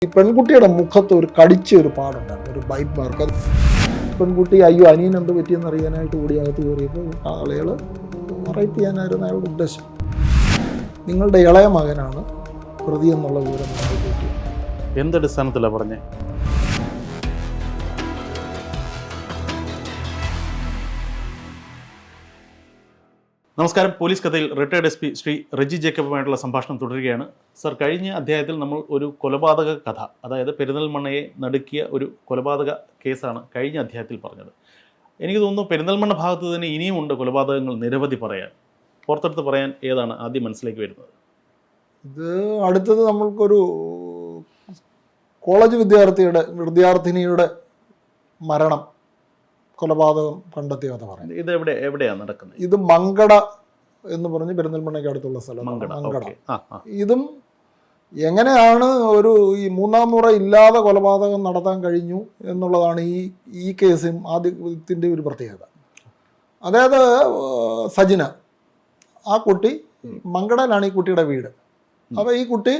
ഈ പെൺകുട്ടിയുടെ മുഖത്ത് ഒരു കടിച്ച ഒരു പാടുണ്ടായിരുന്നു, ഒരു ബൈറ്റ് മാർക്ക്. അത് പെൺകുട്ടി അയ്യോ അനിയൻ എന്ത് പറ്റിയെന്ന് അറിയാനായിട്ട് ഓടിയകത്ത് കയറിയപ്പോൾ ആളുകൾ റേപ്പ് ചെയ്യാനായിരുന്നു അയാളുടെ ഉദ്ദേശം. നിങ്ങളുടെ ഇളയ മകനാണ് പ്രതി എന്നുള്ള വിവരം കിട്ടി. എന്തടിസ്ഥാനത്തിലാണ് പറഞ്ഞേ? നമസ്കാരം. പോലീസ് കഥയിൽ റിട്ടയർഡ് SP ശ്രീ റെജി ജേക്കബുമായിട്ടുള്ള സംഭാഷണം തുടരുകയാണ്. സർ, കഴിഞ്ഞ അധ്യായത്തിൽ നമ്മൾ ഒരു കൊലപാതക കഥ, അതായത് പെരിന്തൽമണ്ണയെ നടുക്കിയ ഒരു കൊലപാതക കേസാണ് കഴിഞ്ഞ അധ്യായത്തിൽ പറഞ്ഞത്. എനിക്ക് തോന്നുന്നു പെരിന്തൽമണ്ണ ഭാഗത്ത് തന്നെ ഇനിയും ഉണ്ട് കൊലപാതകങ്ങൾ നിരവധി പറയാൻ. പുറത്തെടുത്ത് പറയാൻ ഏതാണ് ആദ്യം മനസ്സിലേക്ക് വരുന്നത്? ഇത് അടുത്തത് നമ്മൾക്കൊരു കോളേജ് വിദ്യാർത്ഥിനിയുടെ മരണം, കൊലപാതകം കണ്ടെത്തിയ കഥ പറയാം. ഇത് എവിടെയാണ് നടക്കുന്നത്? ഇത് മങ്കട എന്ന് പറഞ്ഞ് പെരിന്തൽമണ്ണയ്ക്ക് അടുത്തുള്ള സ്ഥലം മങ്കട. ഇതും എങ്ങനെയാണ് ഒരു ഈ മൂന്നാം മുറ ഇല്ലാതെ കൊലപാതകം നടത്താൻ കഴിഞ്ഞു എന്നുള്ളതാണ് ഈ കേസും ആദ്യത്തിൻ്റെ ഒരു പ്രത്യേകത. അതായത് സജിന, ആ കുട്ടി മങ്കടയിലാണ് ഈ കുട്ടിയുടെ വീട്. അപ്പോൾ ഈ കുട്ടി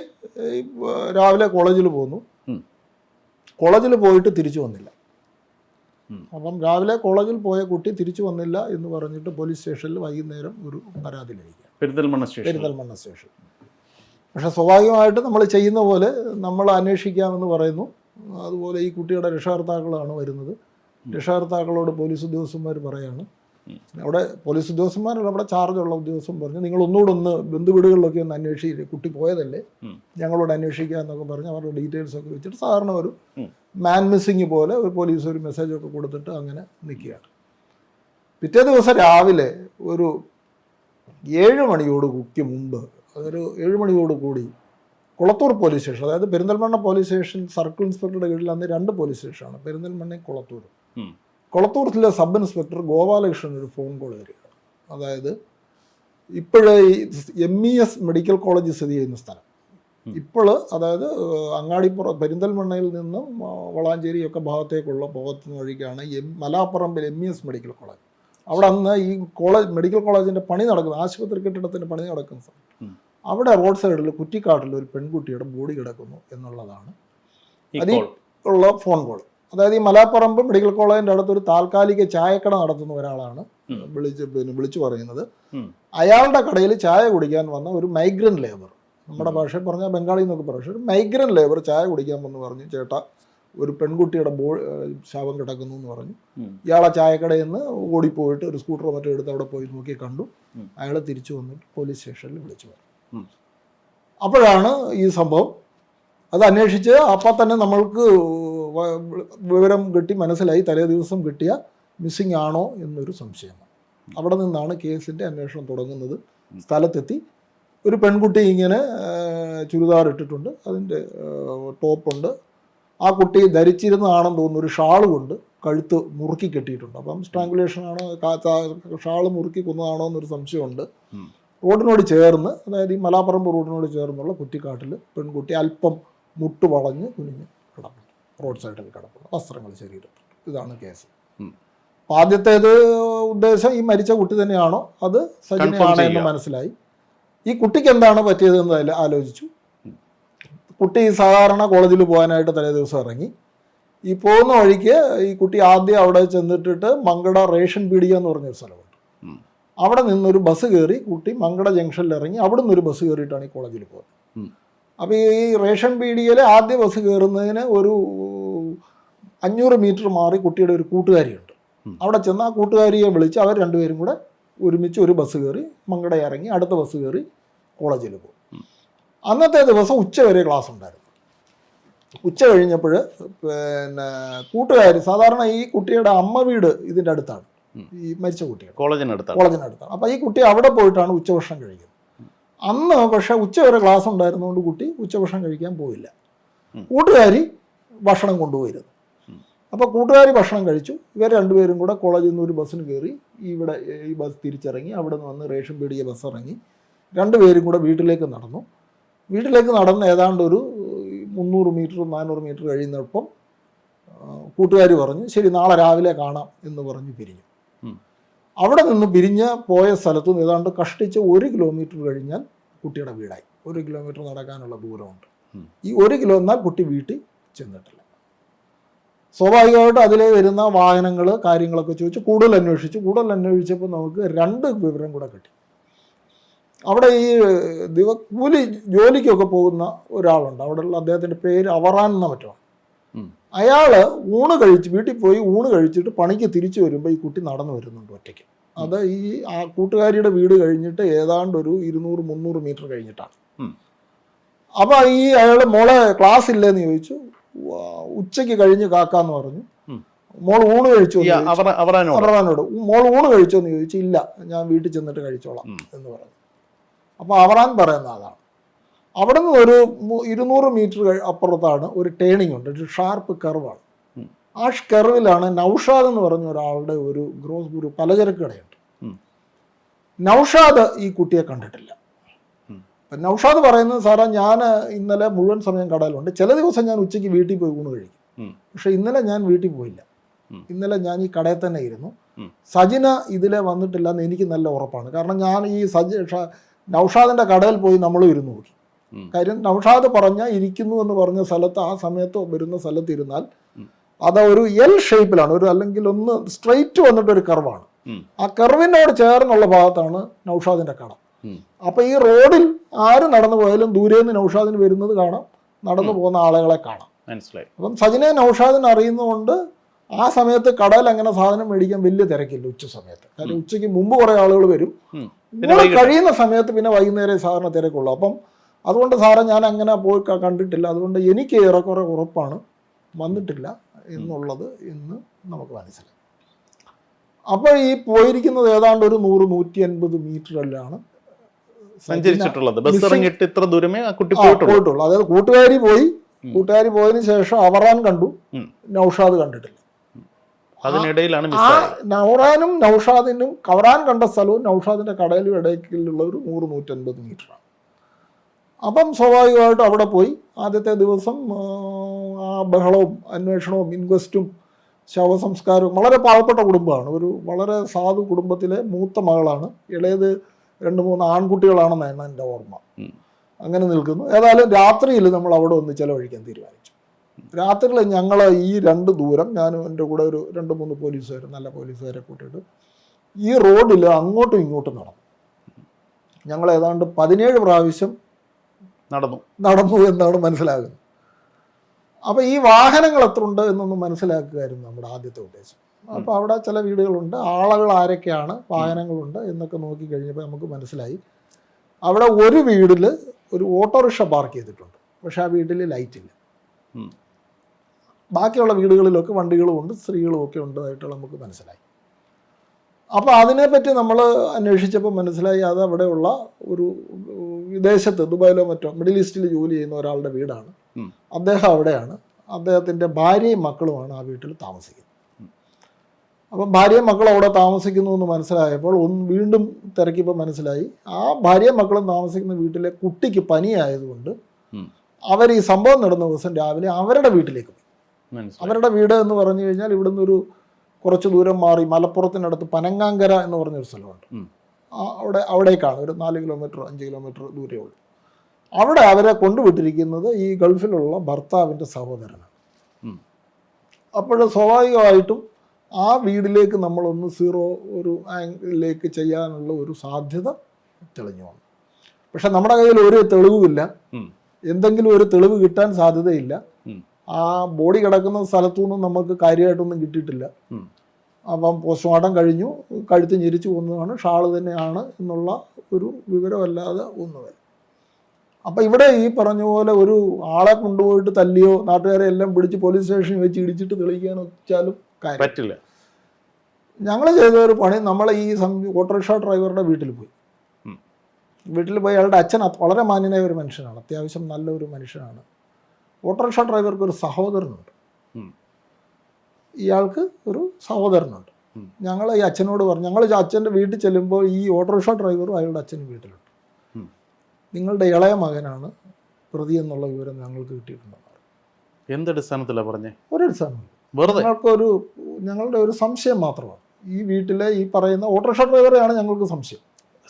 രാവിലെ കോളേജിൽ പോന്നു, കോളേജിൽ പോയിട്ട് തിരിച്ചു വന്നില്ല. അപ്പം രാവിലെ കോളേജിൽ പോയ കുട്ടി തിരിച്ചു വന്നില്ല എന്ന് പറഞ്ഞിട്ട് പോലീസ് സ്റ്റേഷനിൽ വൈകുന്നേരം ഒരു പരാതി ലഭിക്കുക, പെരിന്തൽമണ്ണ സ്റ്റേഷൻ. പക്ഷെ സ്വാഭാവികമായിട്ട് നമ്മൾ ചെയ്യുന്ന പോലെ നമ്മൾ അന്വേഷിക്കാമെന്ന് പറയുന്നു. അതുപോലെ ഈ കുട്ടിയുടെ രക്ഷകർത്താക്കളാണ് വരുന്നത്. രക്ഷകർത്താക്കളോട് പോലീസ് ഉദ്യോഗസ്ഥന്മാർ പറയാണ്, അവിടെ പോലീസ് ഉദ്യോഗസ്ഥന്മാരല്ല, അവിടെ ചാർജുള്ള ഉദ്യോഗസ്ഥൻ പറഞ്ഞു നിങ്ങൾ ഒന്നുകൂടെ ഒന്ന് ബന്ധുവീടുകളിലൊക്കെ ഒന്ന് അന്വേഷിച്ചിട്ട്, കുട്ടി പോയതല്ലേ ഞങ്ങളോട് അന്വേഷിക്കുക എന്നൊക്കെ പറഞ്ഞ് അവരുടെ ഡീറ്റെയിൽസ് ഒക്കെ വെച്ചിട്ട് സാധാരണ ഒരു മാൻ മിസ്സിങ് പോലെ ഒരു പോലീസ് ഒരു മെസ്സേജൊക്കെ കൊടുത്തിട്ട് അങ്ങനെ നിൽക്കുകയാണ്. പിറ്റേ ദിവസം രാവിലെ ഒരു 7 മണിയോടുകൂടി മുമ്പ്, അതൊരു 7 മണിയോടുകൂടി കുളത്തൂർ പോലീസ് സ്റ്റേഷൻ, അതായത് പെരിന്തൽമണ്ണ പോലീസ് സ്റ്റേഷൻ സർക്കിൾ ഇൻസ്പെക്ടറുടെ കീഴിൽ അന്ന് 2 പോലീസ് സ്റ്റേഷനാണ്, പെരിന്തൽമണ്ണയും കുളത്തൂരും. കുളത്തൂരിലെ സബ് ഇൻസ്പെക്ടർ ഗോപാലകൃഷ്ണൻ ഒരു ഫോൺ കോൾ വരികയാണ്. അതായത് ഇപ്പോഴേ ഈ MES മെഡിക്കൽ കോളേജ് സ്ഥിതി ചെയ്യുന്ന സ്ഥലം, ഇപ്പോൾ അതായത് അങ്ങാടിപ്പുറം പെരിന്തൽമണ്ണയിൽ നിന്നും വളാഞ്ചേരിയൊക്കെ ഭാഗത്തേക്കുള്ള പോകുന്ന വഴിക്കാണ് മലാപ്പറമ്പിൽ MES മെഡിക്കൽ കോളേജ്. അവിടെ അന്ന് ഈ മെഡിക്കൽ കോളേജിൻ്റെ പണി നടക്കുന്ന, ആശുപത്രി കെട്ടിടത്തിൻ്റെ പണി നടക്കുന്ന സ്ഥലം. അവിടെ റോഡ് സൈഡിൽ കുറ്റിക്കാട്ടിൽ ഒരു പെൺകുട്ടിയുടെ ബോഡി കിടക്കുന്നു എന്നുള്ളതാണ് അതിൽ ഉള്ള ഫോൺ കോൾ. അതായത് ഈ മലാപ്പറമ്പ് മെഡിക്കൽ കോളേജിൻ്റെ അടുത്തൊരു താൽക്കാലിക ചായക്കട നടത്തുന്ന ഒരാളാണ് വിളിച്ചു പറയുന്നത്. അയാളുടെ കടയിൽ ചായ കുടിക്കാൻ വന്ന ഒരു മൈഗ്രൻ്റ് ലേബർ, നമ്മുടെ ഭാഷയിൽ പറഞ്ഞാൽ ബംഗാളി എന്നൊക്കെ പറയും, പക്ഷേ ഒരു മൈഗ്രൻ്റ് ലേബർ ചായ കുടിക്കാൻ വന്ന് പറഞ്ഞു, ചേട്ടാ ഒരു പെൺകുട്ടിയുടെ ശവം കിടക്കുന്നു എന്ന് പറഞ്ഞു. ഇയാളെ ചായക്കടയിൽ നിന്ന് ഓടിപ്പോയിട്ട് ഒരു സ്കൂട്ടറോ മറ്റോ എടുത്ത് അവിടെ പോയി നോക്കി കണ്ടു. അയാൾ തിരിച്ചു വന്നിട്ട് പോലീസ് സ്റ്റേഷനിൽ വിളിച്ചു പറഞ്ഞു. അപ്പോഴാണ് ഈ സംഭവം. അത് അന്വേഷിച്ച് അപ്പം തന്നെ നമ്മൾക്ക് വിവരം കിട്ടി, മനസ്സിലായി തലേ ദിവസം കിട്ടിയ മിസ്സിംഗ് ആണോ എന്നൊരു സംശയമാണ്. അവിടെ നിന്നാണ് കേസിൻ്റെ അന്വേഷണം തുടങ്ങുന്നത്. സ്ഥലത്തെത്തി ഒരു പെൺകുട്ടി ഇങ്ങനെ ചുരിദാർ ഇട്ടിട്ടുണ്ട്, അതിൻ്റെ ടോപ്പുണ്ട്. ആ കുട്ടി ധരിച്ചിരുന്നതാണെന്ന് തോന്നുന്നു, ഒരു ഷാള് കൊണ്ട് കഴുത്ത് മുറുക്കി കെട്ടിയിട്ടുണ്ട്. അപ്പം സ്ട്രാങ്കുലേഷൻ ആണോ, ഷാള് മുറുക്കി കൊന്നതാണോ എന്നൊരു സംശയമുണ്ട്. റോഡിനോട് ചേർന്ന്, അതായത് ഈ മലാപ്പറമ്പ് റോഡിനോട് ചേർന്നുള്ള കുറ്റിക്കാട്ടിൽ പെൺകുട്ടി അല്പം മുട്ട് വളഞ്ഞ് കുനിഞ്ഞ് കിടപ്പുണ്ട്, റോഡ് സൈഡിൽ കിടപ്പുണ്ട്, വസ്ത്രങ്ങൾ ശരീരത്തിൽ. ഇതാണ് കേസ്. അപ്പം ആദ്യത്തേത് ഉദ്ദേശം ഈ മരിച്ച കുട്ടി തന്നെയാണോ, അത് സജിനയാണോ എന്ന് മനസ്സിലായി. ഈ കുട്ടിക്ക് എന്താണ് പറ്റിയതെന്ന് ആലോചിച്ചു. കുട്ടി സാധാരണ കോളേജിൽ പോകാനായിട്ട് തലേ ദിവസം ഇറങ്ങി. ഈ പോകുന്ന വഴിക്ക് ഈ കുട്ടി ആദ്യം അവിടെ ചെന്നിട്ടിട്ട് മങ്കട റേഷൻ പീടിക എന്ന് പറഞ്ഞൊരു സ്ഥലമുണ്ട്, അവിടെ നിന്നൊരു ബസ് കയറി കുട്ടി മങ്കട ജംഗ്ഷനിൽ ഇറങ്ങി. അവിടെ നിന്നൊരു ബസ് കയറിയിട്ടാണ് ഈ കോളേജിൽ പോകുന്നത്. അപ്പോൾ ഈ റേഷൻ പീടികയിൽ ആദ്യ ബസ് കയറുന്നതിന് ഒരു 500 മീറ്റർ മാറി കുട്ടിയുടെ ഒരു കൂട്ടുകാരിയുണ്ട്. അവിടെ ചെന്ന് ആ കൂട്ടുകാരിയെ വിളിച്ച് അവർ രണ്ടുപേരും കൂടെ ഒരുമിച്ച് ഒരു ബസ് കയറി മങ്കട ഇറങ്ങി അടുത്ത ബസ് കയറി കോളേജിൽ പോകും. അന്നത്തെ ദിവസം ഉച്ചവരെ ക്ലാസ് ഉണ്ടായിരുന്നു. ഉച്ച കഴിഞ്ഞപ്പോൾ പിന്നെ കൂട്ടുകാർ, സാധാരണ ഈ കുട്ടിയുടെ അമ്മ വീട് ഇതിൻ്റെ അടുത്താണ്, ഈ മരിച്ച കുട്ടിയുടെ കോളേജിനടുത്താണ്. അപ്പോൾ ഈ കുട്ടി അവിടെ പോയിട്ടാണ് ഉച്ചഭക്ഷണം കഴിക്കുന്നത്. അന്ന് പക്ഷേ ഉച്ചവരെ ക്ലാസ് ഉണ്ടായിരുന്നതുകൊണ്ട് കുട്ടി ഉച്ചഭക്ഷണം കഴിക്കാൻ പോയില്ല. കൂട്ടുകാരി ഭക്ഷണം കൊണ്ടുപോയിരുന്നു. അപ്പോൾ കൂട്ടുകാരി ഭക്ഷണം കഴിച്ചു. ഇവർ രണ്ടുപേരും കൂടെ കോളേജിൽ നിന്ന് ഒരു ബസ്സിന് കയറി ഇവിടെ ഈ ബസ് തിരിച്ചിറങ്ങി. അവിടെ നിന്ന് വന്ന് റേഷൻ പീടിക ബസ് ഇറങ്ങി രണ്ടുപേരും കൂടെ വീട്ടിലേക്ക് നടന്നു. വീട്ടിലേക്ക് നടന്ന് ഏതാണ്ട് ഒരു 300 മീറ്റർ 400 മീറ്റർ കഴിയുന്നപ്പം കൂട്ടുകാരി പറഞ്ഞു ശരി നാളെ രാവിലെ കാണാം എന്ന് പറഞ്ഞ് പിരിഞ്ഞു. അവിടെ നിന്ന് പിരിഞ്ഞ് പോയ സ്ഥലത്ത് നിന്ന് ഏതാണ്ട് കഷ്ടിച്ച് 1 കിലോമീറ്റർ കഴിഞ്ഞാൽ കുട്ടിയുടെ വീടായി. 1 കിലോമീറ്റർ നടക്കാനുള്ള ദൂരമുണ്ട്. ഈ 1 കിലോ എന്നാൽ കുട്ടി വീട്ടിൽ ചെന്നിട്ടില്ല. സ്വാഭാവികമായിട്ടും അതിലേ വരുന്ന വാഹനങ്ങൾ കാര്യങ്ങളൊക്കെ ചോദിച്ച് കൂടുതൽ അന്വേഷിച്ചപ്പോൾ നമുക്ക് 2 വിവരം കൂടെ കിട്ടി. അവിടെ ഈ കൂലി ജോലിക്കൊക്കെ പോകുന്ന ഒരാളുണ്ട്, അവിടെയുള്ള അദ്ദേഹത്തിൻ്റെ പേര് അവറാൻ എന്ന മറ്റോ. അയാൾ വീട്ടിൽ പോയി ഊണ് കഴിച്ചിട്ട് പണിക്ക് തിരിച്ചു വരുമ്പോൾ ഈ കുട്ടി നടന്നു വരുന്നുണ്ട് ഒറ്റയ്ക്ക്. അത് ആ കൂട്ടുകാരിയുടെ വീട് കഴിഞ്ഞിട്ട് ഏതാണ്ട് ഒരു 200-300 മീറ്റർ കഴിഞ്ഞിട്ടാണ്. അപ്പോൾ അയാൾ മോളെ ക്ലാസ് ഇല്ലേന്ന് ചോദിച്ചു. ഉച്ചയ്ക്ക് കഴിഞ്ഞ് കാക്കാന്ന് പറഞ്ഞു. മോൾ ഊണ് കഴിച്ചോ അവറാനോട് മോൾ ഊണ് കഴിച്ചോ എന്ന് ചോദിച്ചു. ഇല്ല, ഞാൻ വീട്ടിൽ ചെന്നിട്ട് കഴിച്ചോളാം എന്ന് പറഞ്ഞു. അപ്പോൾ അവറാൻ പറയുന്ന അതാണ്. അവിടെ നിന്ന് ഒരു 200 മീറ്റർ അപ്പുറത്താണ് ഒരു ടേണിംഗ് ഉണ്ട്, ഒരു ഷാർപ്പ് കർവാണ്. ആ കർവിലാണ് നൗഷാദ് എന്ന് പറഞ്ഞ ഒരാളുടെ ഒരു പലചരക്ക് കടയുണ്ട്. നൗഷാദ് ഈ കുട്ടിയെ കണ്ടിട്ടില്ല. അപ്പം നൗഷാദ് പറയുന്നത്, സാറേ ഞാൻ ഇന്നലെ മുഴുവൻ സമയം കടയിലുണ്ട്, ചില ദിവസം ഞാൻ ഉച്ചയ്ക്ക് വീട്ടിൽ പോയി ഊണ് കഴിക്കും, പക്ഷെ ഇന്നലെ ഞാൻ വീട്ടിൽ പോയില്ല, ഇന്നലെ ഞാൻ ഈ കടയിൽ തന്നെ ഇരുന്നു. സജിന ഇതിലെ വന്നിട്ടില്ല എന്ന് എനിക്ക് നല്ല ഉറപ്പാണ്. കാരണം ഞാൻ ഈ നൗഷാദിൻ്റെ കടയിൽ പോയി നമ്മളും ഇരുന്ന് നോക്കി. കാര്യം നൗഷാദ് ഇരിക്കുന്നു എന്ന് പറഞ്ഞ സ്ഥലത്ത് ആ സമയത്ത് വരുന്ന സ്ഥലത്ത് ഇരുന്നാൽ അത് ഒരു എൽ ഷേപ്പിലാണ്, അല്ലെങ്കിൽ ഒന്ന് സ്ട്രെയിറ്റ് വന്നിട്ടൊരു കർവാണ്. ആ കർവിനോട് ചേർന്നുള്ള ഭാഗത്താണ് നൗഷാദിൻ്റെ കട. അപ്പം ഈ റോഡിൽ ആര് നടന്നു പോയാലും ദൂരേന്ന് നൗഷാദിന് വരുന്നത് കാണാം, നടന്നു പോകുന്ന ആളുകളെ കാണാം. മനസ്സിലായി. അപ്പം സജിനെ നൗഷാദിന് അറിയുന്നതുകൊണ്ട് ആ സമയത്ത് കടയിൽ അങ്ങനെ സാധനം മേടിക്കാൻ വലിയ തിരക്കില്ല ഉച്ച സമയത്ത്. കാരണം ഉച്ചയ്ക്ക് മുമ്പ് കുറേ ആളുകൾ വരും, കഴിയുന്ന സമയത്ത് പിന്നെ വൈകുന്നേരം സാധാരണ തിരക്കുള്ളൂ. അപ്പം അതുകൊണ്ട് സാറേ ഞാൻ അങ്ങനെ പോയി കണ്ടിട്ടില്ല, അതുകൊണ്ട് എനിക്ക് ഏറെക്കുറെ ഉറപ്പാണ് വന്നിട്ടില്ല എന്നുള്ളത് എന്ന് നമുക്ക് മനസ്സിലായി. അപ്പോൾ ഈ പോയിരിക്കുന്നത് ഏതാണ്ട് ഒരു 100-150 മീറ്ററിലാണ് സഞ്ചരിച്ചിട്ടുള്ളത്. ബസ് ഇറങ്ങിയിട്ട് ഇത്ര ദൂരമേ ആ കുട്ടി പോയിട്ടുള്ളൂ. അതായത് കൂട്ടുകാരി പോയതിനു ശേഷം അവറാൻ കണ്ടു, നൗഷാദ് കണ്ടിട്ടില്ല. അതിനിടയിലാണ് നൗറാനും നൗഷാദിനും അവറാൻ കണ്ട സ്ഥലവും നൗഷാദിന്റെ കടയിലും ഇടയ്ക്കുള്ള ഒരു 100-150 മീറ്ററാണ്. അപ്പം സ്വാഭാവികമായിട്ടും അവിടെ പോയി ആദ്യത്തെ ദിവസം ആ ബഹളവും അന്വേഷണവും ഇൻക്വസ്റ്റും ശവസംസ്കാരവും. വളരെ പാവപ്പെട്ട കുടുംബമാണ്, ഒരു വളരെ സാധു കുടുംബത്തിലെ മൂത്ത മകളാണ്, ഇളയത് 2-3 ആൺകുട്ടികളാണെന്നാണ് എൻ്റെ ഓർമ്മ. അങ്ങനെ നിൽക്കുന്നു. ഏതായാലും രാത്രിയിൽ നമ്മൾ അവിടെ ഒന്ന് ചിലവഴിക്കാൻ തീരുമാനിച്ചു. രാത്രിയിൽ ഞങ്ങൾ ഈ 2 ദൂരം, ഞാനും എൻ്റെ കൂടെ ഒരു 2-3 പോലീസുകാർ, നല്ല പോലീസുകാരെ കൂട്ടിയിട്ട് ഈ റോഡിൽ അങ്ങോട്ടും ഇങ്ങോട്ടും നടന്നു. ഞങ്ങൾ ഏതാണ്ട് 17 പ്രാവശ്യം നടന്നു എന്നാണ് മനസ്സിലാകുന്നത്. അപ്പോൾ ഈ വാഹനങ്ങൾ എത്ര ഉണ്ട് എന്നൊന്ന് മനസ്സിലാക്കുകയായിരുന്നു നമ്മുടെ ആദ്യത്തെ ഉദ്ദേശം. അപ്പോൾ അവിടെ ചില വീടുകളുണ്ട്, ആളുകൾ ആരൊക്കെയാണ്, വാഹനങ്ങളുണ്ട് എന്നൊക്കെ നോക്കി കഴിഞ്ഞപ്പോൾ നമുക്ക് മനസ്സിലായി അവിടെ ഒരു വീട്ടിൽ ഒരു ഓട്ടോറിക്ഷ പാർക്ക് ചെയ്തിട്ടുണ്ട്, പക്ഷെ ആ വീട്ടിൽ ലൈറ്റില്ല. ബാക്കിയുള്ള വീടുകളിലൊക്കെ വണ്ടികളും ഉണ്ട്, സ്ത്രീകളും ഒക്കെ ഉണ്ടതായിട്ട് നമുക്ക് മനസ്സിലായി. അപ്പോൾ അതിനെപ്പറ്റി നമ്മൾ അന്വേഷിച്ചപ്പോൾ മനസ്സിലായി അത് അവിടെയുള്ള ഒരു വിദേശത്ത് ദുബായിലോ മറ്റോ മിഡിൽ ഈസ്റ്റിൽ ജോലി ചെയ്യുന്ന ഒരാളുടെ വീടാണ്. അദ്ദേഹം അവിടെയാണ്, അദ്ദേഹത്തിൻ്റെ ഭാര്യയും മക്കളുമാണ് ആ വീട്ടിൽ താമസിക്കുന്നത്. അപ്പം ഭാര്യയും മക്കളും അവിടെ താമസിക്കുന്നു എന്ന് മനസ്സിലായപ്പോൾ വീണ്ടും തിരക്കിപ്പോൾ മനസ്സിലായി ആ ഭാര്യയും മക്കളും താമസിക്കുന്ന വീട്ടിലെ കുട്ടിക്ക് പനിയായതുകൊണ്ട് അവർ ഈ സംഭവം നടന്ന ദിവസം രാവിലെ അവരുടെ വീട്ടിലേക്ക് പോയി. അവരുടെ വീട് എന്ന് പറഞ്ഞു കഴിഞ്ഞാൽ ഇവിടുന്ന് ഒരു കുറച്ച് ദൂരം മാറി മലപ്പുറത്തിനടുത്ത് പനങ്ങാങ്കര എന്ന് പറഞ്ഞൊരു സ്ഥലമുണ്ട്. അവിടേക്കാണ് ഒരു 4 കിലോമീറ്റർ 5 കിലോമീറ്റർ ദൂരേ ഉള്ളൂ. അവിടെ അവരെ കൊണ്ടുവിട്ടിരിക്കുന്നത് ഈ ഗൾഫിലുള്ള ഭർത്താവിൻ്റെ സഹോദരനാണ്. അപ്പോൾ സ്വാഭാവികമായിട്ടും ആ വീട്ടിലേക്ക് നമ്മളൊന്ന് ഒരു ആംഗിളിലേക്ക് ചെയ്യാനുള്ള ഒരു സാധ്യത തെളിഞ്ഞു വന്നു. പക്ഷെ നമ്മുടെ കയ്യിൽ ഒരു തെളിവുമില്ല, എന്തെങ്കിലും ഒരു തെളിവ് കിട്ടാൻ സാധ്യതയില്ല. ആ ബോഡി കിടക്കുന്ന സ്ഥലത്തു നിന്നും നമുക്ക് കാര്യമായിട്ടൊന്നും കിട്ടിയിട്ടില്ല. അപ്പം പോസ്റ്റ്മോർട്ടം കഴിഞ്ഞു, കഴുത്ത് ഞെരിച്ചു കൊന്നതാണ്, ഷാള് തന്നെയാണ് എന്നുള്ള ഒരു വിവരമല്ലാതെ ഒന്നുമില്ല. അപ്പം ഇവിടെ ഈ പറഞ്ഞ പോലെ ഒരു ആളെ കൊണ്ടുപോയിട്ട് തല്ലിയോ നാട്ടുകാരെ എല്ലാം പിടിച്ച് പോലീസ് സ്റ്റേഷനിൽ വെച്ച് ഇടിച്ചിട്ട് തെളിയിക്കാനോ വെച്ചാലും കാര്യം പറ്റില്ല. ഞങ്ങൾ ചെയ്ത ഒരു പണി, നമ്മൾ ഈ ഓട്ടോറിക്ഷ ഡ്രൈവറുടെ വീട്ടിൽ പോയി അയാളുടെ അച്ഛൻ വളരെ മാന്യനായ ഒരു മനുഷ്യനാണ്, അത്യാവശ്യം നല്ലൊരു മനുഷ്യനാണ്. ഓട്ടോറിക്ഷ ഡ്രൈവർക്ക് ഒരു സഹോദരനുണ്ട്, ഇയാൾക്ക് ഒരു സഹോദരനുണ്ട്. ഞങ്ങൾ ഈ അച്ഛനോട് പറഞ്ഞു, ഞങ്ങൾ അച്ഛൻ്റെ വീട്ടിൽ ചെല്ലുമ്പോൾ ഈ ഓട്ടോറിക്ഷ ഡ്രൈവറും അയാളുടെ അച്ഛനും വീട്ടിലുണ്ട്. നിങ്ങളുടെ ഇളയ മകനാണ് പ്രതി എന്നുള്ള വിവരം ഞങ്ങൾക്ക് കിട്ടിയിട്ടുണ്ടെന്ന്. എന്തടിസ്ഥാനത്തിലാണ് പറഞ്ഞേ? ഒരടിസ്ഥാനം, ഞങ്ങളുടെ ഒരു സംശയം മാത്രമാണ്. ഈ വീട്ടിലെ ഈ പറയുന്ന ഓട്ടോറിക്ഷ ഡ്രൈവറെയാണ് ഞങ്ങൾക്ക്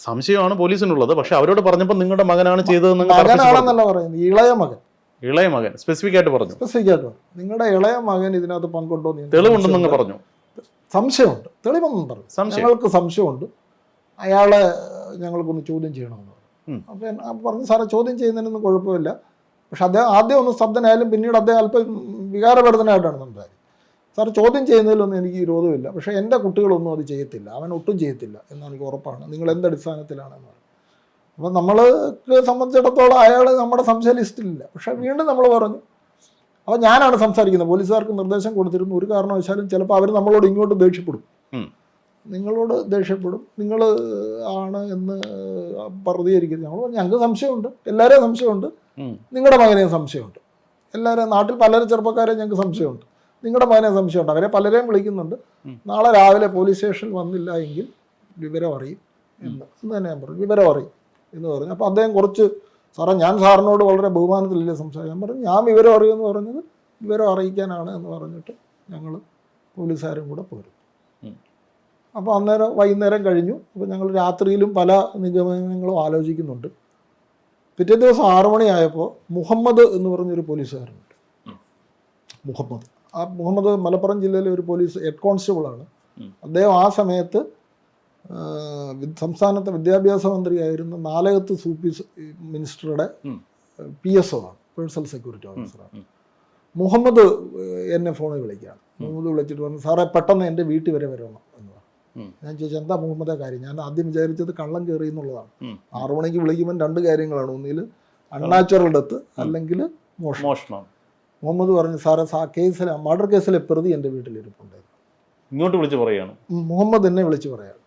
സംശയമാണ് പോലീസിനുള്ളത്. പക്ഷെ അവരോട് പറഞ്ഞപ്പോൾ നിങ്ങളുടെ മകനാണ് ചെയ്തതെന്ന് മകനാണെന്നല്ല പറയുന്നത്, ഇളയ മകൻ. ഇളയ മകൻ സ്പെസിഫിക് ആയിട്ട് പറഞ്ഞു. നിങ്ങളുടെ ഇളയ മകൻ ഇതിനകത്ത് പങ്കുണ്ടോ എന്ന് തെളിവുണ്ടെന്ന് പറഞ്ഞു. സംശയമുണ്ട്, തെളിവൊന്നും പറഞ്ഞു. ഞങ്ങൾക്ക് സംശയമുണ്ട്, അയാളെ ഞങ്ങൾക്കൊന്ന് ചോദ്യം ചെയ്യണമെന്ന് പറഞ്ഞു. അപ്പം പറഞ്ഞു സാറേ ചോദ്യം ചെയ്യുന്നതിനൊന്നും കുഴപ്പമില്ല, പക്ഷെ അദ്ദേഹം ആദ്യം ഒന്ന് സ്തബ്ധനായാലും പിന്നീട് അദ്ദേഹം അല്പം വികാരഭരിതനായിട്ടാണ് സംസാരിച്ചത്. സാറ് ചോദ്യം ചെയ്യുന്നതിലൊന്നും എനിക്ക് വിരോധമില്ല, പക്ഷേ എൻ്റെ കുട്ടികളൊന്നും അത് ചെയ്യത്തില്ല, അവൻ ഒട്ടും ചെയ്യത്തില്ല എന്നാണ് എനിക്ക് ഉറപ്പാണ്, നിങ്ങൾ എന്തടിസ്ഥാനത്തിലാണെന്ന് പറഞ്ഞു. അപ്പം നമ്മൾക്ക് സംബന്ധിച്ചിടത്തോളം അയാൾ നമ്മുടെ സംശയ ലിസ്റ്റിലില്ല. പക്ഷേ വീണ്ടും നമ്മൾ പറഞ്ഞു, അപ്പോൾ ഞാനാണ് സംസാരിക്കുന്നത്, പോലീസുകാർക്ക് നിർദ്ദേശം കൊടുത്തിരുന്നു, ഒരു കാരണവശാലും ചിലപ്പോൾ അവർ നമ്മളോട് ഇങ്ങോട്ട് ദേഷ്യപ്പെടും, നിങ്ങളോട് ദേഷ്യപ്പെടും, നിങ്ങൾ ആണ് എന്ന് പ്രതികരിക്കുന്നത്. ഞങ്ങൾക്ക് സംശയമുണ്ട്, എല്ലാവരെയും സംശയമുണ്ട്, നിങ്ങളുടെ മകനെയും സംശയമുണ്ട്, എല്ലാവരെയും നാട്ടിൽ പലരും ചെറുപ്പക്കാരെയും ഞങ്ങൾക്ക് സംശയമുണ്ട്, നിങ്ങളുടെ മകനെ സംശയമുണ്ട്, അവരെ പലരെയും വിളിക്കുന്നുണ്ട്, നാളെ രാവിലെ പോലീസ് സ്റ്റേഷനിൽ വന്നില്ല എങ്കിൽ വിവരം അറിയും എന്ന് തന്നെ ഞാൻ പറഞ്ഞു, വിവരം അറിയും എന്ന് പറഞ്ഞു. അപ്പോൾ അദ്ദേഹം കുറച്ച് സാറേ ഞാൻ സാറിനോട് വളരെ ബഹുമാനത്തിലല്ലേ സംസാരിക്കാൻ പറഞ്ഞു, ഞാൻ വിവരം അറിയുമെന്ന് പറഞ്ഞത് വിവരം അറിയിക്കാനാണ് എന്ന് പറഞ്ഞിട്ട് ഞങ്ങൾ പോലീസുകാരും കൂടെ പോരും. അപ്പോൾ അന്നേരം വൈകുന്നേരം കഴിഞ്ഞു. അപ്പോൾ ഞങ്ങൾ രാത്രിയിലും പല നിഗമനങ്ങളും ആലോചിക്കുന്നുണ്ട്. പിറ്റേ ദിവസം 6 മണിയായപ്പോൾ മുഹമ്മദ് എന്ന് പറഞ്ഞൊരു പോലീസുകാരനുണ്ട്. മുഹമ്മദ് മലപ്പുറം ജില്ലയിലെ ഒരു പോലീസ് ഹെഡ് കോൺസ്റ്റബിളാണ്. അദ്ദേഹം ആ സമയത്ത് സംസ്ഥാനത്തെ വിദ്യാഭ്യാസ മന്ത്രിയായിരുന്ന നാലകത്ത് സൂപ്പീസ് മിനിസ്റ്ററുടെ PSO ആണ്, പേഴ്സണൽ സെക്യൂരിറ്റി ഓഫീസറാണ്. മുഹമ്മദ് എന്നെ ഫോണിൽ വിളിക്കുകയാണ്. മുഹമ്മദ് വിളിച്ചിട്ട് പറഞ്ഞു, സാറേ പെട്ടെന്ന് എൻ്റെ വീട്ടിൽ വരെ വരണം എന്ന് പറഞ്ഞു. ഞാൻ ചോദിച്ചു എന്താ മുഹമ്മദേ കാര്യം? ഞാൻ ആദ്യം വിചാരിച്ചത് കള്ളം കയറി എന്നുള്ളതാണ്. 6 മണിക്ക് വിളിക്കുമ്പോൾ 2 കാര്യങ്ങളാണ്, ഒന്നിൽ അൺനാച്ചുറൽ ഡെത്ത് അല്ലെങ്കിൽ മോഷണം. മുഹമ്മദ് പറഞ്ഞു, സാറേ കേസിലെ മർഡർ കേസിലെ പ്രതി എൻ്റെ വീട്ടിലിരിപ്പുണ്ടായിരുന്നു. ഇങ്ങോട്ട് വിളിച്ച് പറയുകയാണ്. മുഹമ്മദ് എന്നെ വിളിച്ച് പറയാണ്,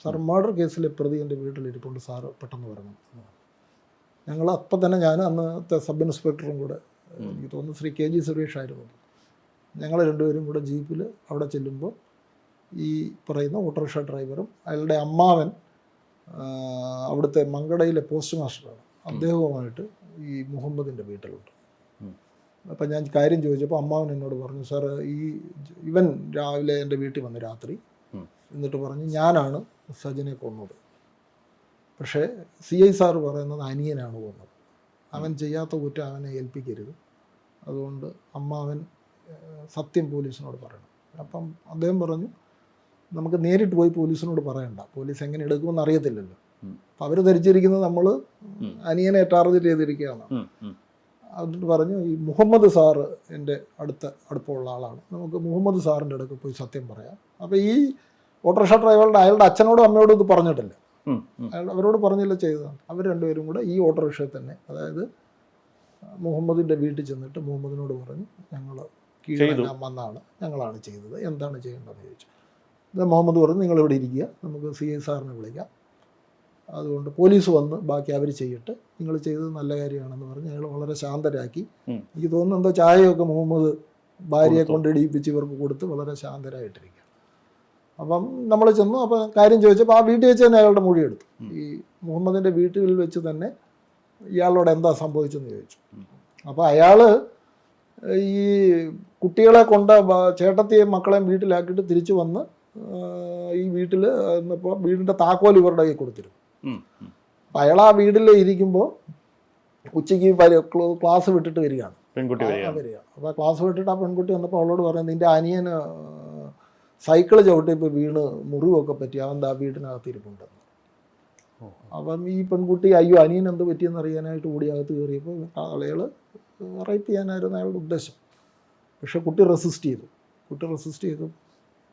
സാർ മർഡർ കേസിലെ പ്രതി എൻ്റെ വീട്ടിലിരിപ്പുണ്ട്, സാറ് പെട്ടെന്ന് വരണം. ഞങ്ങൾ അപ്പം തന്നെ ഞാൻ അന്നത്തെ സബ് ഇൻസ്പെക്ടറും കൂടെ, എനിക്ക് തോന്നുന്നു ശ്രീ KG സുരേഷ് ആയിരുന്നു, ഞങ്ങൾ രണ്ടുപേരും കൂടെ ജീപ്പിൽ അവിടെ ചെല്ലുമ്പോൾ ഈ പറയുന്ന ഓട്ടോറിക്ഷ ഡ്രൈവറും അയാളുടെ അമ്മാവൻ അവിടുത്തെ മങ്കടയിലെ പോസ്റ്റ് മാസ്റ്ററാണ്, അദ്ദേഹവുമായിട്ട് ഈ മുഹമ്മദിൻ്റെ വീട്ടിലുണ്ട്. അപ്പം ഞാൻ കാര്യം ചോദിച്ചപ്പോൾ അമ്മാവൻ എന്നോട് പറഞ്ഞു, സാർ ഇവൻ രാവിലെ എൻ്റെ വീട്ടിൽ വന്ന് രാത്രി എന്നിട്ട് പറഞ്ഞു ഞാനാണ് സജനെ കൊന്നത്, പക്ഷേ CI സാറ് പറയുന്നത് അനിയനാണ് കൊന്നത്, അവൻ ചെയ്യാത്ത കുറ്റം അവനെ ഏൽപ്പിക്കരുത്, അതുകൊണ്ട് അമ്മാവൻ സത്യം പോലീസിനോട് പറയണം. അപ്പം അദ്ദേഹം പറഞ്ഞു നമുക്ക് നേരിട്ട് പോയി പോലീസിനോട് പറയണ്ട, പോലീസ് എങ്ങനെ എടുക്കുമെന്ന് അറിയത്തില്ലല്ലോ. അപ്പം അവർ ധരിച്ചിരിക്കുന്നത് നമ്മൾ അനിയനെ ടാർഗറ്റ് ചെയ്തിരിക്കുകയാണ്. എന്നിട്ട് പറഞ്ഞു ഈ മുഹമ്മദ് സാറ് എൻ്റെ അടുപ്പമുള്ള ആളാണ്, നമുക്ക് മുഹമ്മദ് സാറിൻ്റെ അടുത്ത് പോയി സത്യം പറയാം. അപ്പോൾ ഈ ഓട്ടോറിക്ഷ ഡ്രൈവറുടെ അയാളുടെ അച്ഛനോടും അമ്മയോടും ഇത് പറഞ്ഞിട്ടില്ല, അവരോട് പറഞ്ഞില്ല ചെയ്തതാണ്. അവർ രണ്ടുപേരും കൂടെ ഈ ഓട്ടോറിക്ഷയിൽ തന്നെ, അതായത് മുഹമ്മദിൻ്റെ വീട്ടിൽ ചെന്നിട്ട് മുഹമ്മദിനോട് പറഞ്ഞു ഞങ്ങൾ കീഴടങ്ങാൻ വന്നാണ്, ഞങ്ങളാണ് ചെയ്തത്, എന്താണ് ചെയ്യേണ്ടതെന്ന് ചോദിച്ചു. മുഹമ്മദ് പറഞ്ഞു നിങ്ങളിവിടെ ഇരിക്കുക, നമുക്ക് CI സാറിനെ വിളിക്കാം, അതുകൊണ്ട് പോലീസ് വന്ന് ബാക്കി അവർ ചെയ്യട്ടെ, നിങ്ങൾ ചെയ്തത് നല്ല കാര്യമാണെന്ന് പറഞ്ഞ് അയാൾ വളരെ ശാന്തരാക്കി. എനിക്ക് തോന്നുന്നു എന്തോ ചായയൊക്കെ മുഹമ്മദ് ഭാര്യയെ കൊണ്ട് ഇടിയിപ്പിച്ച് ഇവർക്ക് കൊടുത്ത് വളരെ ശാന്തരായിട്ടിരിക്കുക. അപ്പം നമ്മൾ ചെന്നു. അപ്പം കാര്യം ചോദിച്ചപ്പോൾ ആ വീട്ടിൽ വെച്ച് തന്നെ അയാളുടെ മൊഴി എടുത്തു. ഈ മുഹമ്മദിൻ്റെ വീട്ടിൽ വെച്ച് തന്നെ ഇയാളോട് എന്താ സംഭവിച്ചെന്ന് ചോദിച്ചു. അപ്പോൾ അയാൾ ഈ കുട്ടികളെ കൊണ്ട് ചേട്ടത്തെയും മക്കളെയും വീട്ടിലാക്കിയിട്ട് തിരിച്ചു വന്ന് ഈ വീട്ടിൽ ഇപ്പോൾ വീടിൻ്റെ താക്കോൽ ഇവരുടെ കയ്യിൽ കൊടുത്തിരുന്നു. അപ്പം അയാൾ ആ വീട്ടിൽ ഇരിക്കുമ്പോൾ ഉച്ചയ്ക്ക് ക്ലാസ് വിട്ടിട്ട് വരികയാണ്, വരിക. അപ്പോൾ ക്ലാസ് വിട്ടിട്ട് ആ പെൺകുട്ടി വന്നപ്പോൾ അവളോട് പറയുന്നത് നിൻ്റെ അനിയന് സൈക്കിള് ചവിട്ടിപ്പോൾ വീണ് മുറിവൊക്കെ പറ്റി, അവൻ ആ വീടിനകത്ത് ഇരിപ്പുണ്ടെന്ന്. അപ്പം ഈ പെൺകുട്ടി അയ്യോ അനിയൻ എന്ത് പറ്റിയെന്ന് അറിയാനായിട്ട് കൂടി അകത്ത് കയറിയപ്പോൾ അയാൾ റേപ്പ് ചെയ്യാനായിരുന്നു അയാളുടെ ഉദ്ദേശം. പക്ഷെ കുട്ടി റെസിസ്റ്റ് ചെയ്തു.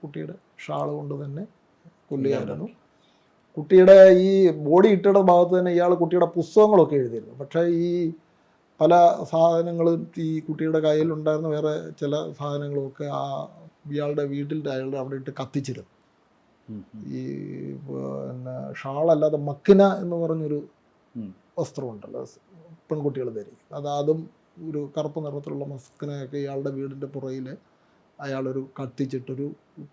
കുട്ടിയുടെ ഷാള് കൊണ്ട് തന്നെ കൊല്ലുകയായിരുന്നു. കുട്ടിയുടെ ഈ ബോഡി ഇട്ടയുടെ ഭാഗത്ത് തന്നെ ഇയാൾ കുട്ടിയുടെ പുസ്തകങ്ങളൊക്കെ എഴുതിയിരുന്നു. പക്ഷേ ഈ പല സാധനങ്ങളും ഈ കുട്ടിയുടെ കയ്യിലുണ്ടായിരുന്ന വേറെ ചില സാധനങ്ങളുമൊക്കെ ആ ഇയാളുടെ വീട്ടിൽ അയാളുടെ അവിടെ ഇട്ട് കത്തിച്ചിരുന്നു. ഈ പിന്നെ ഷാളല്ലാതെ മക്കിന എന്ന് പറഞ്ഞൊരു വസ്ത്രമുണ്ടല്ലോ പെൺകുട്ടികൾ ധരിക്കും, അതും ഒരു കറുപ്പ് നിറത്തിലുള്ള മസ്കിനയൊക്കെ ഇയാളുടെ വീടിൻ്റെ പുറയിൽ അയാളൊരു കത്തിച്ചിട്ടൊരു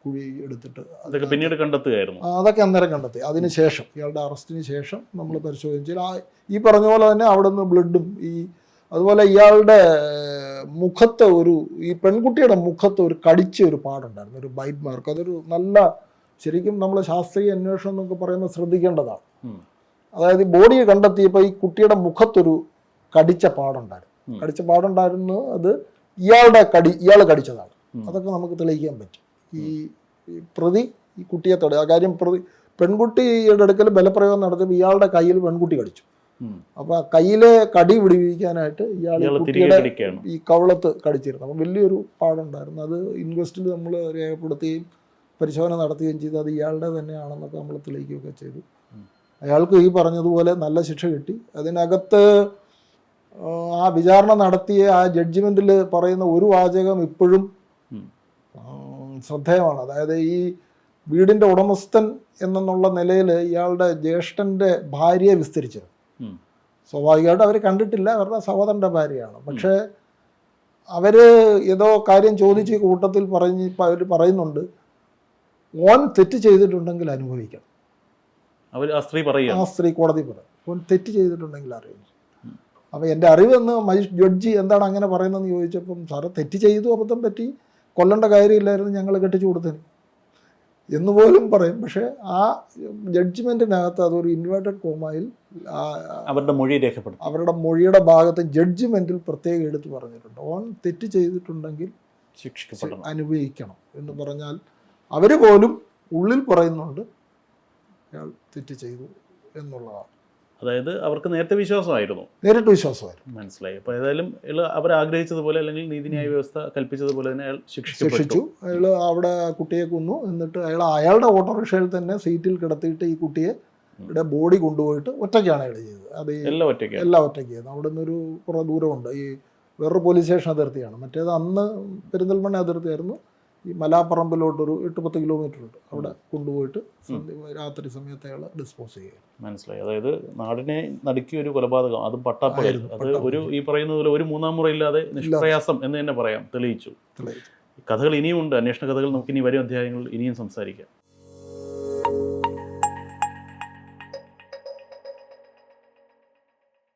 കുഴി എടുത്തിട്ട് അതൊക്കെ പിന്നീട് കണ്ടെത്തുകയായിരുന്നു. അതൊക്കെ അന്നേരം കണ്ടെത്തി. അതിന് ശേഷം ഇയാളുടെ അറസ്റ്റിന് ശേഷം നമ്മൾ പരിശോധിച്ചാൽ ഈ പറഞ്ഞ പോലെ തന്നെ അവിടെ നിന്ന് ബ്ലഡും അതുപോലെ ഇയാളുടെ മുഖത്ത് ഈ പെൺകുട്ടിയുടെ മുഖത്ത് ഒരു കടിച്ച ഒരു പാടുണ്ടായിരുന്നു, ഒരു ബൈറ്റ് മാർക്ക്. അതൊരു നല്ല ശരിക്കും നമ്മൾ ശാസ്ത്രീയ അന്വേഷണം എന്നൊക്കെ പറയുമ്പോൾ ശ്രദ്ധിക്കേണ്ടതാണ്. അതായത് ഈ ബോഡിയെ കണ്ടെത്തിയപ്പോൾ ഈ കുട്ടിയുടെ മുഖത്തൊരു കടിച്ച പാടുണ്ടായിരുന്നു. കടിച്ച പാടുണ്ടായിരുന്നു. അത് ഇയാൾ കടിച്ചതാണ്. അതൊക്കെ നമുക്ക് തെളിയിക്കാൻ പറ്റും. ഈ പ്രതി ഈ കുട്ടിയെ ആ കാര്യം പെൺകുട്ടിയുടെ അടുക്കൽ ബലപ്രയോഗം നടത്തിയപ്പോൾ ഇയാളുടെ കയ്യിൽ പെൺകുട്ടി കടിച്ചു. അപ്പൊ ആ കയ്യിലെ കടി പിടിപ്പിക്കാനായിട്ട് ഇയാൾ കുട്ടിയുടെ ഈ കവളത്ത് കടിച്ചിരുന്നു. അപ്പം വലിയൊരു പാടുണ്ടായിരുന്നു. അത് ഇൻക്വസ്റ്റിൽ നമ്മൾ രേഖപ്പെടുത്തുകയും പരിശോധന നടത്തുകയും ചെയ്തു. അത് ഇയാളുടെ തന്നെയാണെന്നൊക്കെ നമ്മൾ തെളിയിക്കുകയൊക്കെ ചെയ്തു. അയാൾക്ക് ഈ പറഞ്ഞതുപോലെ നല്ല ശിക്ഷ കിട്ടി. അതിനകത്ത് ആ വിചാരണ നടത്തിയ ആ ജഡ്ജിമെന്റിൽ പറയുന്ന ഒരു വാചകം ഇപ്പോഴും ശ്രദ്ധേയമാണ്. അതായത് ഈ വീടിന്റെ ഉടമസ്ഥൻ എന്നുള്ള നിലയിൽ ഇയാളുടെ ജ്യേഷ്ഠന്റെ ഭാര്യയെ വിസ്തരിച്ചത്. സ്വാഭാവികമായിട്ട് അവർ കണ്ടിട്ടില്ല, അവരുടെ സഹോദരന്റെ ഭാര്യയാണ്. പക്ഷേ അവര് ഏതോ കാര്യം ചോദിച്ച് കൂട്ടത്തിൽ അവർ പറയുന്നുണ്ട്, ഓൻ തെറ്റ് ചെയ്തിട്ടുണ്ടെങ്കിൽ അനുഭവിക്കണം. ആ സ്ത്രീ കോടതി പറയും, ഓൻ തെറ്റ് ചെയ്തിട്ടുണ്ടെങ്കിൽ അറിയുന്നു. അപ്പോൾ എൻ്റെ അറിവെന്ന് ജഡ്ജി എന്താണ് അങ്ങനെ പറയുന്നതെന്ന് ചോദിച്ചപ്പം, സാറ് തെറ്റ് ചെയ്തു, അബദ്ധം പറ്റി, കൊല്ലേണ്ട കാര്യമില്ലായിരുന്നു, ഞങ്ങൾ കെട്ടിച്ചു കൊടുത്തതിന് എന്നുപോലും പറയും. പക്ഷേ ആ ജഡ്ജ്മെൻറ്റിനകത്ത് അതൊരു ഇൻവേർട്ടഡ് കോമയിൽ അവരുടെ മൊഴിയുടെ ഭാഗത്ത് ജഡ്ജ്മെൻറ്റിൽ പ്രത്യേകം എടുത്ത് പറഞ്ഞിട്ടുണ്ട്, ഓൻ തെറ്റ് ചെയ്തിട്ടുണ്ടെങ്കിൽ അനുഭവിക്കണം എന്ന് പറഞ്ഞാൽ അവർ പോലും ഉള്ളിൽ പറയുന്നുണ്ട് അയാൾ തെറ്റ് ചെയ്തു എന്നുള്ളതാണ്. അതായത് അവർക്ക് നേരിട്ട് വിശ്വാസമായിരുന്നു. മനസ്സിലായി. അപ്പോൾ ഏതായാലും അവർ ആഗ്രഹിച്ചതുപോലെ അല്ലെങ്കിൽ നീതിന്യായ വ്യവസ്ഥ കൽപ്പിച്ചതുപോലെ തന്നെ അയാൾ ശിക്ഷിച്ചു. അയാൾ അവിടെ കുട്ടിയെ കൊന്നു. എന്നിട്ട് അയാളുടെ ഓട്ടോറിക്ഷയിൽ തന്നെ സീറ്റിൽ കിടത്തിയിട്ട് ഈ കുട്ടിയെ ബോഡി കൊണ്ടുപോയിട്ട് ഒറ്റയ്ക്കാണ് അയാൾ ചെയ്തത്. അത് എല്ലാം ഒറ്റയ്ക്കായിരുന്നു. അവിടെ നിന്നൊരു കുറേ ദൂരമുണ്ട്. ഈ വേറൊരു പോലീസ് സ്റ്റേഷൻ അതിർത്തിയാണ്. മറ്റേത് അന്ന് പെരിന്തൽമണ്ണ അതിർത്തിയായിരുന്നു. ഈ മലാപ്പറമ്പിലോട്ടൊരു 8-10 കിലോമീറ്റർ ഉണ്ട്. അവിടെ കൊണ്ടുപോയിട്ട് രാത്രി സമയത്ത് അയാൾ ഡിസ്പോസ് ചെയ്യുക. മനസ്സിലായി. അതായത് നാടിനെ നടുക്കിയ ഒരു കൊലപാതകം, അതും പട്ടാപ്പകൽ. അത് ഒരു ഈ പറയുന്ന പോലെ ഒരു മൂന്നാം മുറയില്ലാതെ നിഷ്പ്രയാസം എന്ന് തന്നെ പറയാം, തെളിയിച്ചു. കഥകൾ ഇനിയും ഉണ്ട്, അന്വേഷണ കഥകൾ നമുക്ക് ഇനി വരും അധ്യായങ്ങളിൽ ഇനിയും സംസാരിക്കാം.